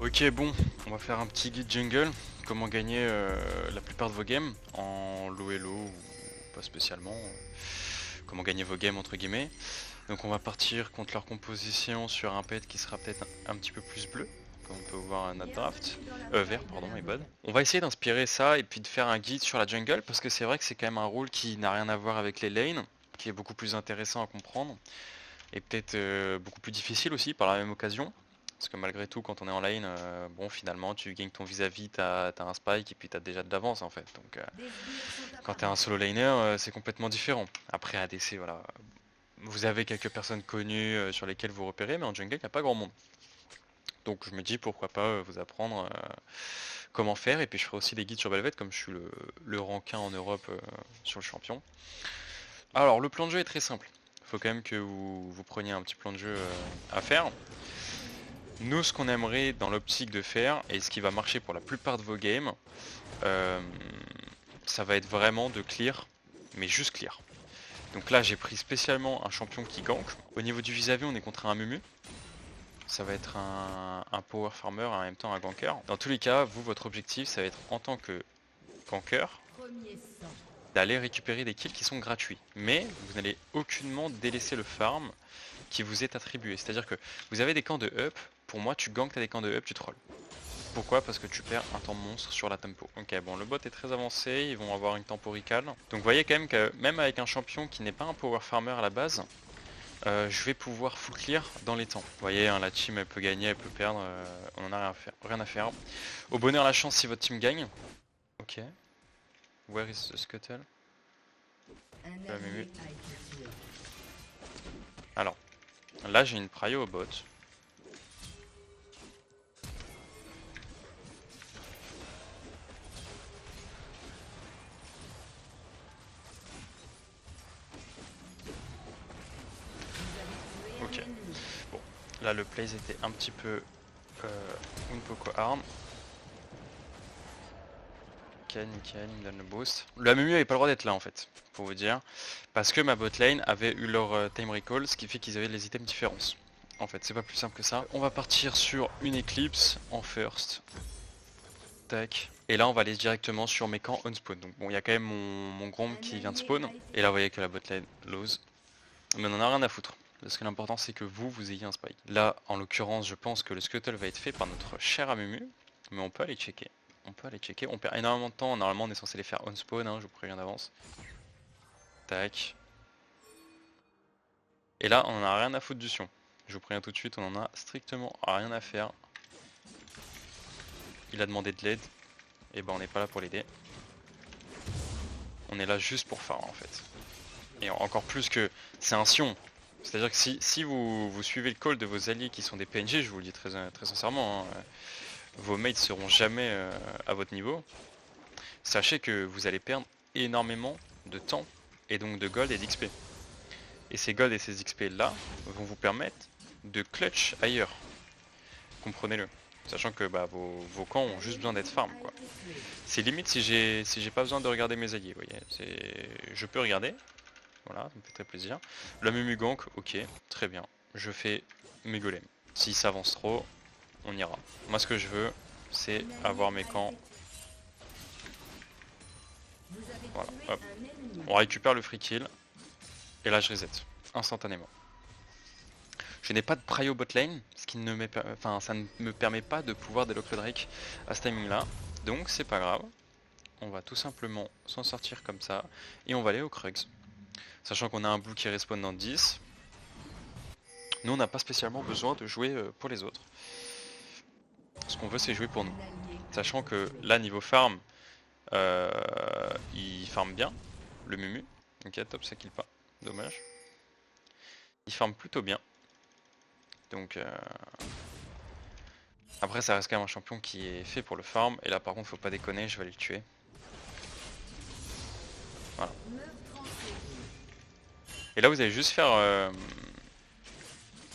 Ok, bon, on va faire un petit guide jungle. Comment gagner la plupart de vos games en low elo ou pas spécialement. Comment gagner vos games entre guillemets. Donc on va partir contre leur composition sur un pet qui sera peut-être un petit peu plus bleu, comme on peut voir à notre draft. Vert, pardon, my bad. On va essayer d'inspirer ça et puis de faire un guide sur la jungle parce que c'est vrai que c'est quand même un rôle qui n'a rien à voir avec les lanes, qui est beaucoup plus intéressant à comprendre et peut-être beaucoup plus difficile aussi par la même occasion. Parce que malgré tout, quand on est en lane, bon, finalement, tu gagnes ton vis-à-vis, t'as un spike et puis t'as déjà de l'avance en fait. Donc, quand t'es un solo laner, c'est complètement différent. Après, ADC, voilà, vous avez quelques personnes connues sur lesquelles vous repérez, mais en jungle, il n'y a pas grand monde. Donc, je me dis pourquoi pas vous apprendre comment faire. Et puis, je ferai aussi des guides sur Velvet, comme je suis le rank 1 en Europe sur le champion. Alors, le plan de jeu est très simple. Il faut quand même que vous preniez un petit plan de jeu à faire. Nous, ce qu'on aimerait dans l'optique de faire, et ce qui va marcher pour la plupart de vos games, euh, ça va être vraiment de clear, mais juste clear. Donc là, j'ai pris spécialement un champion qui gank. Au niveau du vis-à-vis, on est contre un Mumu. Ça va être un power farmer et en même temps un ganker. Dans tous les cas, vous, votre objectif, ça va être en tant que ganker, d'aller récupérer des kills qui sont gratuits. Mais vous n'allez aucunement délaisser le farm qui vous est attribué. C'est-à-dire que vous avez des camps de up, pour moi tu ganks, t'as des camps de up, tu trolls. Pourquoi? Parce que tu perds un temps monstre sur la tempo. Ok, bon, le bot est très avancé, ils vont avoir une tempo recall. Donc vous voyez quand même que même avec un champion qui n'est pas un power farmer à la base, je vais pouvoir full clear dans les temps. Vous voyez, hein, la team elle peut gagner, elle peut perdre, on en a rien à faire. Au bonheur la chance si votre team gagne. Ok, where is the scuttle? Alors, là j'ai une prio au bot. Ok, bon, là le plays était un petit peu Unpoco arm. Nickel, nickel, il me donne le boost. Le Amumu avait pas le droit d'être là en fait, pour vous dire. Parce que ma botlane avait eu leur time recall, ce qui fait qu'ils avaient les items différents. En fait, c'est pas plus simple que ça. On va partir sur une Eclipse en first. Tac. Et là, on va aller directement sur mes camps on spawn. Donc bon, il y a quand même mon Grom qui vient de spawn. Et là, vous voyez que la botlane lose. Mais on en a rien à foutre. Parce que l'important, c'est que vous ayez un spike. Là, en l'occurrence, je pense que le scuttle va être fait par notre cher Amumu. Mais on peut aller checker. On peut aller checker. On perd énormément de temps. Normalement, on est censé les faire on spawn. Hein, je vous préviens d'avance. Tac. Et là, on en a rien à foutre du Sion. Je vous préviens tout de suite, on en a strictement rien à faire. Il a demandé de l'aide. Et ben, on n'est pas là pour l'aider. On est là juste pour farm en fait. Et encore plus que c'est un Sion. C'est-à-dire que si vous suivez le call de vos alliés qui sont des PNG, je vous le dis très sincèrement, hein, vos mates seront jamais à votre niveau. Sachez que vous allez perdre énormément de temps et donc de gold et d'XP. Et ces gold et ces XP là vont vous permettre de clutch ailleurs. Comprenez-le. Sachant que bah, vos camps ont juste besoin d'être farm quoi. C'est limite si j'ai pas besoin de regarder mes alliés, vous voyez. Je peux regarder. Voilà, ça me fait très plaisir. La Mumu gank, ok, très bien. Je fais mes golems. S'ils s'avancent trop, on ira. Moi ce que je veux, c'est avoir mes camps. Voilà, hop. On récupère le free kill. Et là je reset, instantanément. Je n'ai pas de prio bot lane, ce qui ne ça ne me permet pas de pouvoir délock le Drake à ce timing là. Donc c'est pas grave. On va tout simplement s'en sortir comme ça. Et on va aller au Krugs. Sachant qu'on a un blue qui respawn dans 10. Nous on n'a pas spécialement besoin de jouer pour les autres. Ce qu'on veut c'est jouer pour nous. Sachant que là niveau farm, il farm bien, le Mumu. Ok, top, ça kill pas, dommage. Il farm plutôt bien. Donc après ça reste quand même un champion qui est fait pour le farm. Et là par contre faut pas déconner, je vais aller le tuer. Voilà. Et là vous allez juste faire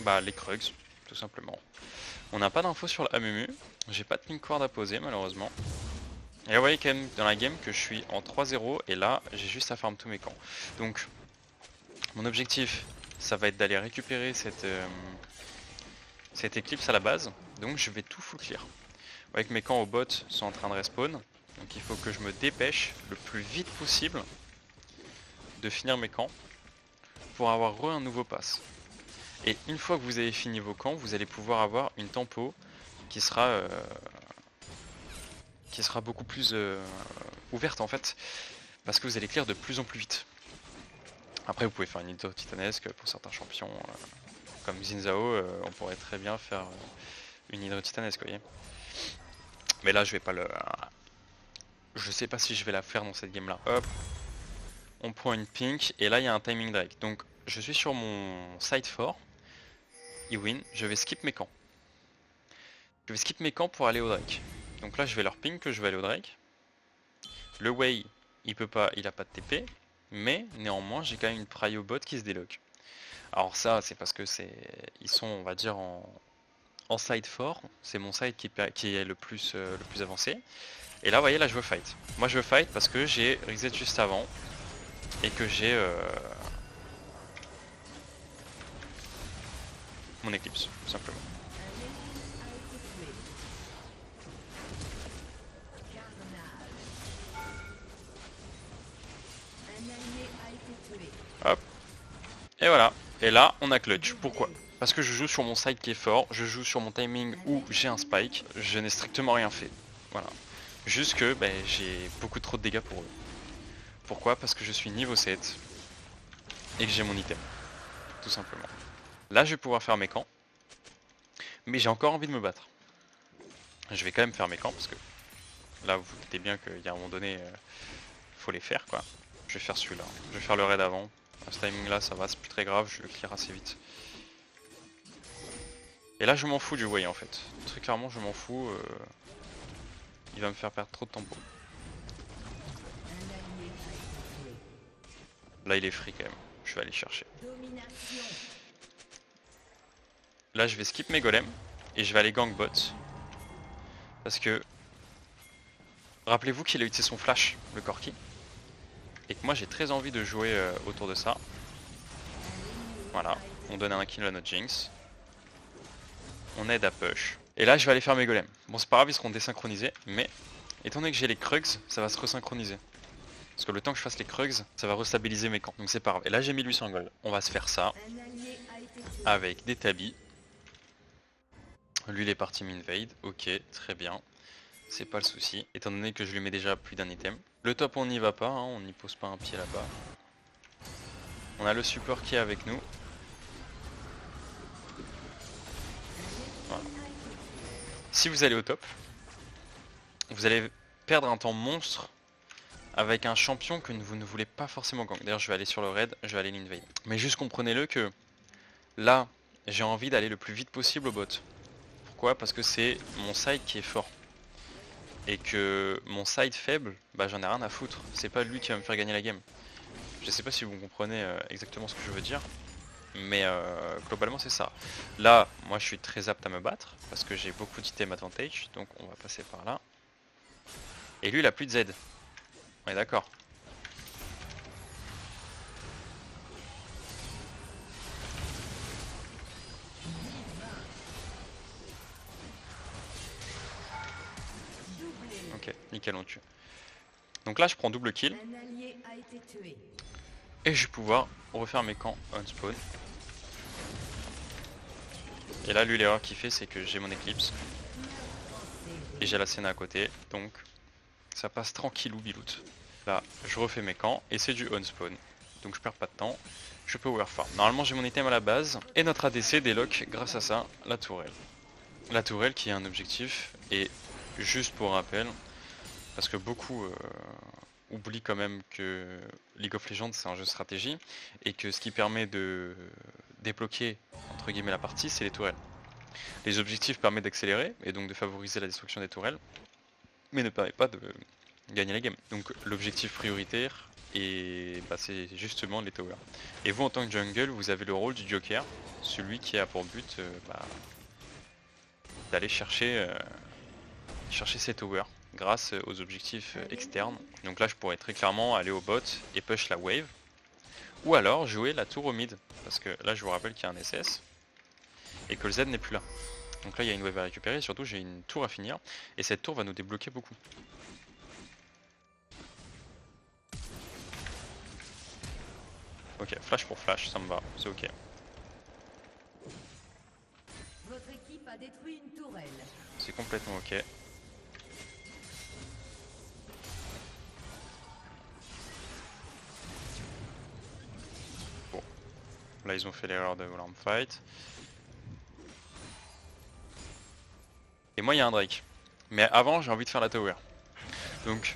bah, les Krugs, tout simplement. On n'a pas d'infos sur l'Amumu. J'ai pas de pink ward à poser malheureusement. Et là, vous voyez quand même dans la game que je suis en 3-0 et là j'ai juste à farm tous mes camps. Donc mon objectif ça va être d'aller récupérer cette Eclipse à la base, donc je vais tout full clear. Vous voyez que mes camps au bot sont en train de respawn, donc il faut que je me dépêche le plus vite possible de finir mes camps pour avoir un nouveau pass. Et une fois que vous avez fini vos camps, vous allez pouvoir avoir une tempo qui sera beaucoup plus ouverte en fait, parce que vous allez clear de plus en plus vite. Après vous pouvez faire une hydro titanesque pour certains champions, comme Zinzao, on pourrait très bien faire une hydro titanesque, vous voyez. Mais là je vais pas le... Je sais pas si je vais la faire dans cette game là. Hop, on prend une pink, et là il y a un timing drag. Donc je suis sur mon side 4, il win, je vais skip mes camps. Je vais skip mes camps pour aller au Drake. Donc là je vais leur ping que je vais aller au Drake. Le Wei il peut pas, il a pas de TP, mais néanmoins j'ai quand même une prio bot qui se déloque. Alors ça c'est parce que ils sont on va dire en side 4, c'est mon side qui est le plus avancé. Et là vous voyez là je veux fight. Moi je veux fight parce que j'ai reset juste avant et que j'ai mon Eclipse tout simplement. Hop. Et voilà. Et là, on a clutch. Pourquoi? Parce que je joue sur mon side qui est fort, je joue sur mon timing où j'ai un spike, je n'ai strictement rien fait. Voilà. Juste que j'ai beaucoup trop de dégâts pour eux. Pourquoi? Parce que je suis niveau 7 et que j'ai mon item. Tout simplement. Là, je vais pouvoir faire mes camps. Mais j'ai encore envie de me battre. Je vais quand même faire mes camps parce que là, vous vous doutez bien qu'il y a un moment donné, faut les faire quoi. Je vais faire celui-là. Je vais faire le raid avant. À ce timing là ça va, c'est plus très grave, je le clear assez vite. Et là je m'en fous du Wei en fait. Très clairement je m'en fous. Il va me faire perdre trop de tempo. Là il est free quand même. Je vais aller chercher. Là je vais skip mes golems. Et je vais aller gank bot. Parce que... Rappelez-vous qu'il a utilisé son flash, le Corki. Et que moi j'ai très envie de jouer autour de ça. Voilà. On donne un kill à notre Jinx. On aide à push. Et là je vais aller faire mes golems. Bon c'est pas grave, ils seront désynchronisés. Mais étant donné que j'ai les Krugs, ça va se resynchroniser. Parce que le temps que je fasse les Krugs, ça va restabiliser mes camps. Donc c'est pas grave. Et là j'ai 1800 gold. On va se faire ça. Avec des tabis. Lui il est parti m'invade. Ok, très bien. C'est pas le souci. Étant donné que je lui mets déjà plus d'un item. Le top on n'y va pas, hein, on n'y pose pas un pied là-bas. On a le support qui est avec nous. Voilà. Si vous allez au top, vous allez perdre un temps monstre avec un champion que vous ne voulez pas forcément gank. D'ailleurs je vais aller sur le raid, je vais aller l'invade. Mais juste comprenez-le que là j'ai envie d'aller le plus vite possible au bot. Pourquoi? Parce que c'est mon side qui est fort. Et que mon side faible, j'en ai rien à foutre. C'est pas lui qui va me faire gagner la game. Je sais pas si vous comprenez exactement ce que je veux dire. Mais globalement c'est ça. Là, moi je suis très apte à me battre. Parce que j'ai beaucoup d'items advantage. Donc on va passer par là. Et lui il a plus de Z. On est d'accord. Ok, nickel, on tue. Donc là je prends double kill. Et je vais pouvoir refaire mes camps on spawn. Et là lui l'erreur qu'il fait c'est que j'ai mon Eclipse. Et j'ai la scène à côté. Donc ça passe tranquillou biloute. Là je refais mes camps et c'est du on spawn. Donc je perds pas de temps. Je peux overfarm. Normalement j'ai mon item à la base. Et notre ADC déloque grâce à ça la tourelle. La tourelle qui est un objectif. Et juste pour rappel, parce que beaucoup oublient quand même que League of Legends c'est un jeu de stratégie. Et que ce qui permet de débloquer entre guillemets la partie c'est les tourelles. Les objectifs permettent d'accélérer et donc de favoriser la destruction des tourelles. Mais ne permet pas de gagner la game. Donc l'objectif prioritaire et c'est justement les towers. Et vous en tant que jungle vous avez le rôle du joker, celui qui a pour but d'aller chercher ces towers grâce aux objectifs externes. Donc là je pourrais très clairement aller au bot et push la wave. Ou alors jouer la tour au mid. Parce que là je vous rappelle qu'il y a un SS. et que le Z n'est plus là. Donc là il y a une wave à récupérer et surtout j'ai une tour à finir et cette tour va nous débloquer beaucoup. Ok, flash pour flash, ça me va, c'est ok. Votre équipe a détruit une tourelle. C'est complètement ok. Bon, là ils ont fait l'erreur de vouloir me fight. Et moi il y a un Drake. Mais avant j'ai envie de faire la tower. Donc,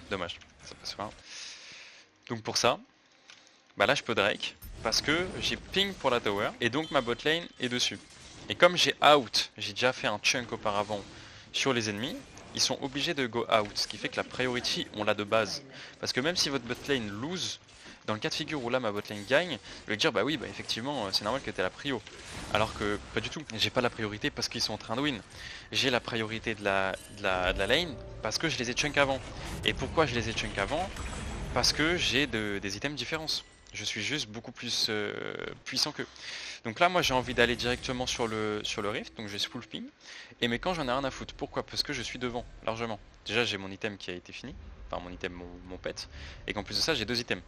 dommage, ça passe pas. Donc pour ça, bah là je peux Drake. Parce que j'ai ping pour la tower. Et donc ma bot lane est dessus. Et comme j'ai out, j'ai déjà fait un chunk auparavant sur les ennemis, ils sont obligés de go out. Ce qui fait que la priority, on l'a de base. Parce que même si votre bot lane lose, dans le cas de figure où là ma bot lane gagne, je vais dire bah oui, bah effectivement c'est normal que t'aies la prio. Alors que pas du tout, j'ai pas la priorité parce qu'ils sont en train de win. J'ai la priorité de la lane parce que je les ai chunk avant. Et pourquoi je les ai chunk avant? Parce que j'ai des items différents. Je suis juste beaucoup plus puissant qu'eux. Donc là moi j'ai envie d'aller directement sur le rift, donc j'ai full ping. Et mais quand j'en ai rien à foutre, pourquoi? Parce que je suis devant, largement. Déjà j'ai mon item qui a été fini, enfin mon item, mon pet. Et qu'en plus de ça j'ai 2 items.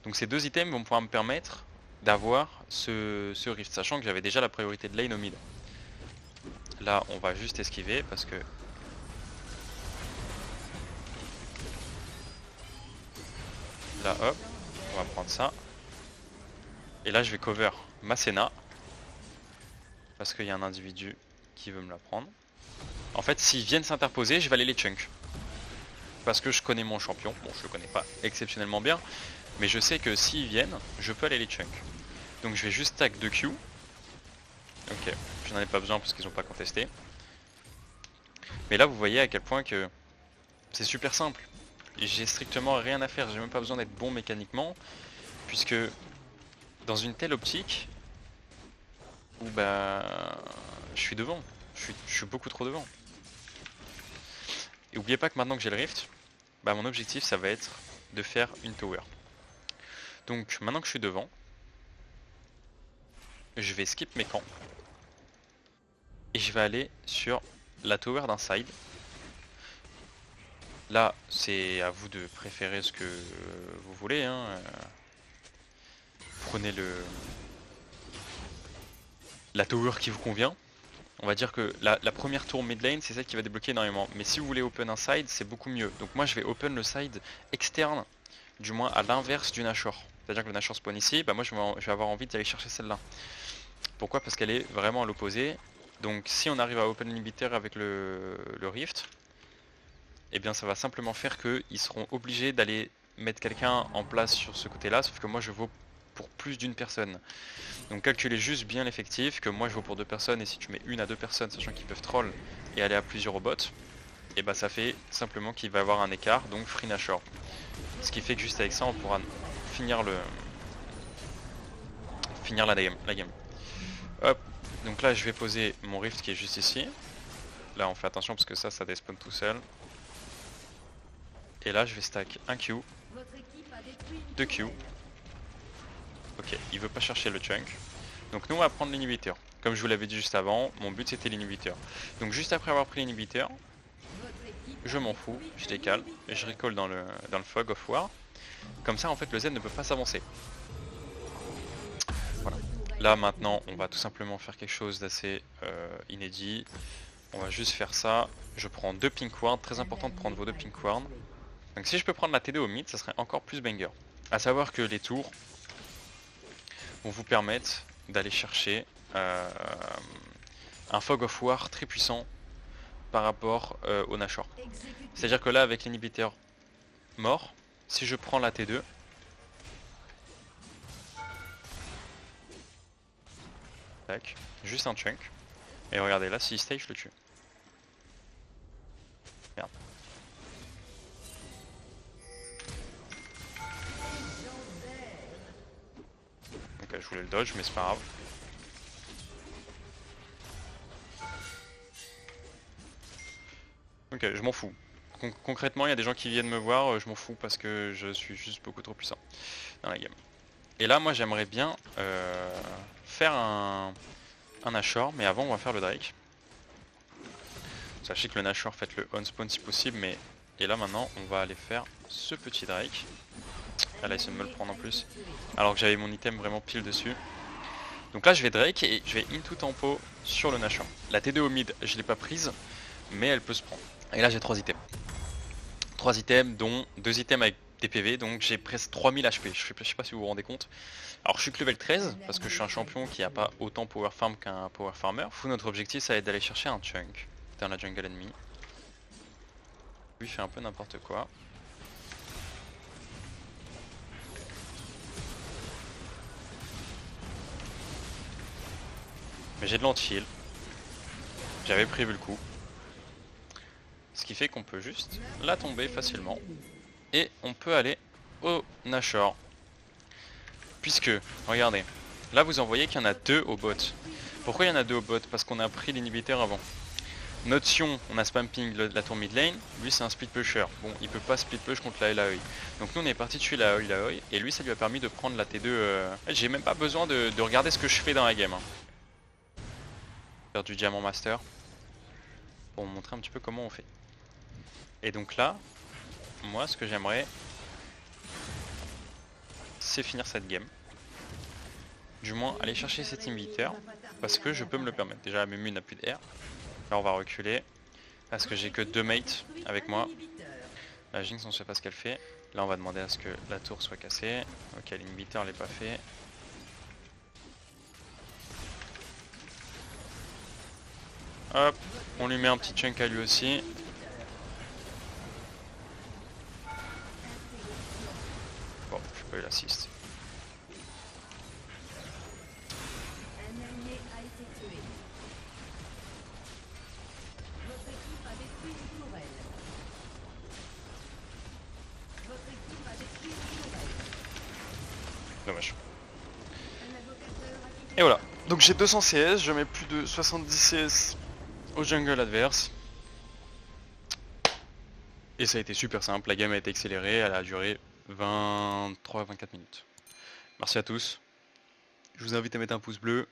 Donc ces 2 items vont pouvoir me permettre d'avoir ce rift, sachant que j'avais déjà la priorité de lane au mid. Là on va juste esquiver parce que... Là hop, on va prendre ça. Et là je vais cover ma Senna. Parce qu'il y a un individu qui veut me la prendre. En fait s'ils viennent s'interposer je vais aller les chunk. Parce que je connais mon champion, bon je le connais pas exceptionnellement bien. Mais je sais que s'ils viennent, je peux aller les chunk. Donc je vais juste stack 2 Q. Ok, je n'en ai pas besoin parce qu'ils n'ont pas contesté. Mais là vous voyez à quel point que c'est super simple. J'ai strictement rien à faire, j'ai même pas besoin d'être bon mécaniquement. Puisque dans une telle optique, où bah je suis devant, je suis beaucoup trop devant. Et oubliez pas que maintenant que j'ai le rift, bah mon objectif ça va être de faire une tower. Donc maintenant que je suis devant, je vais skip mes camps. Et je vais aller sur la tower d'un side. Là c'est à vous de préférer ce que vous voulez, hein. Prenez la tower qui vous convient. On va dire que la première tour mid lane c'est celle qui va débloquer énormément. Mais si vous voulez open un side c'est beaucoup mieux. Donc moi je vais open le side externe, du moins à l'inverse du Nashor. C'est-à-dire que le Nashor spawn ici, bah moi je vais avoir envie d'aller chercher celle-là. Pourquoi? Parce qu'elle est vraiment à l'opposé. Donc si on arrive à open l'inhibiteur avec le rift, et eh bien ça va simplement faire qu'ils seront obligés d'aller mettre quelqu'un en place sur ce côté-là, sauf que moi je vaux pour plus d'une personne. Donc calculez juste bien l'effectif, que moi je vaux pour 2 personnes, et si tu mets 1 à 2 personnes, sachant qu'ils peuvent troll et aller à plusieurs au bot, et bah ça fait simplement qu'il va y avoir un écart, donc free Nashor. Ce qui fait que juste avec ça on pourra finir la game. Hop, donc là je vais poser mon rift qui est juste ici. Là on fait attention parce que ça despawn tout seul. Et là je vais stack un Q, 2 Q. Ok, il veut pas chercher le chunk. Donc nous on va prendre l'inhibiteur. Comme je vous l'avais dit juste avant, mon but c'était l'inhibiteur. Donc juste après avoir pris l'inhibiteur, je m'en fous, je décale et je recall dans le fog of war. Comme ça en fait le Z ne peut pas s'avancer. Voilà. Là maintenant on va tout simplement faire quelque chose d'assez inédit. On va juste faire ça. Je prends 2 pink ward, très important de prendre vos 2 pink ward. Donc si je peux prendre la TD au mid, ça serait encore plus banger. A savoir que les tours vont vous permettre d'aller chercher un fog of war très puissant par rapport au Nashor. C'est à dire que là avec l'inhibiteur mort, si je prends la T2, tac, juste un chunk, et regardez là si stay je le tue. Merde. Ok, je voulais le dodge mais c'est pas grave. Ok, je m'en fous. Concrètement, il y a des gens qui viennent me voir, je m'en fous parce que je suis juste beaucoup trop puissant dans la game. Et là, moi, j'aimerais bien faire un Nashor, mais avant on va faire le Drake. Sachez que le Nashor, faites le on spawn si possible, mais... Et là maintenant, on va aller faire ce petit Drake. Ah là, il essaie de me le prendre en plus. Alors que j'avais mon item vraiment pile dessus. Donc là, je vais Drake et je vais into tempo sur le Nashor. La T2 au mid, je l'ai pas prise, mais elle peut se prendre. Et là, j'ai 3 items. 3 items, dont 2 items avec des PV, donc j'ai presque 3000 HP. Je sais pas si vous vous rendez compte. Alors je suis que level 13, parce que je suis un champion qui a pas autant power farm qu'un power farmer. Fou, notre objectif, ça va être d'aller chercher un chunk dans la jungle ennemie. Lui fait un peu n'importe quoi. Mais j'ai de l'anti-heal. J'avais prévu le coup. Ce qui fait qu'on peut juste la tomber facilement. Et on peut aller au Nashor. Puisque, regardez, là vous en voyez qu'il y en a 2 au bot. Pourquoi il y en a 2 au bot? Parce qu'on a pris l'inhibiteur avant. Notre Sion, on a spam ping la tour mid lane, lui c'est un split pusher. Bon, il peut pas split push contre la Laoi. Donc nous on est parti tuer la Laoi, et lui ça lui a permis de prendre la T2. J'ai même pas besoin de regarder ce que je fais dans la game. Faire du diamant master. Pour vous montrer un petit peu comment on fait. Et donc là, moi ce que j'aimerais, c'est finir cette game. Du moins aller chercher cet inhibiteur, parce que je peux me le permettre. Déjà Mumu n'a plus de R. Là on va reculer, parce que j'ai que 2 mates avec moi. La Jinx on sait pas ce qu'elle fait. Là on va demander à ce que la tour soit cassée. Ok, l'inhibiteur l'est pas fait. Hop, on lui met un petit chunk à lui aussi. Bon, je peux l'assist. Dommage. Et voilà. Donc j'ai 200 CS, je mets plus de 70 CS au jungle adverse. Et ça a été super simple, la game a été accélérée, elle a duré 23-24 minutes. Merci à tous. Je vous invite à mettre un pouce bleu,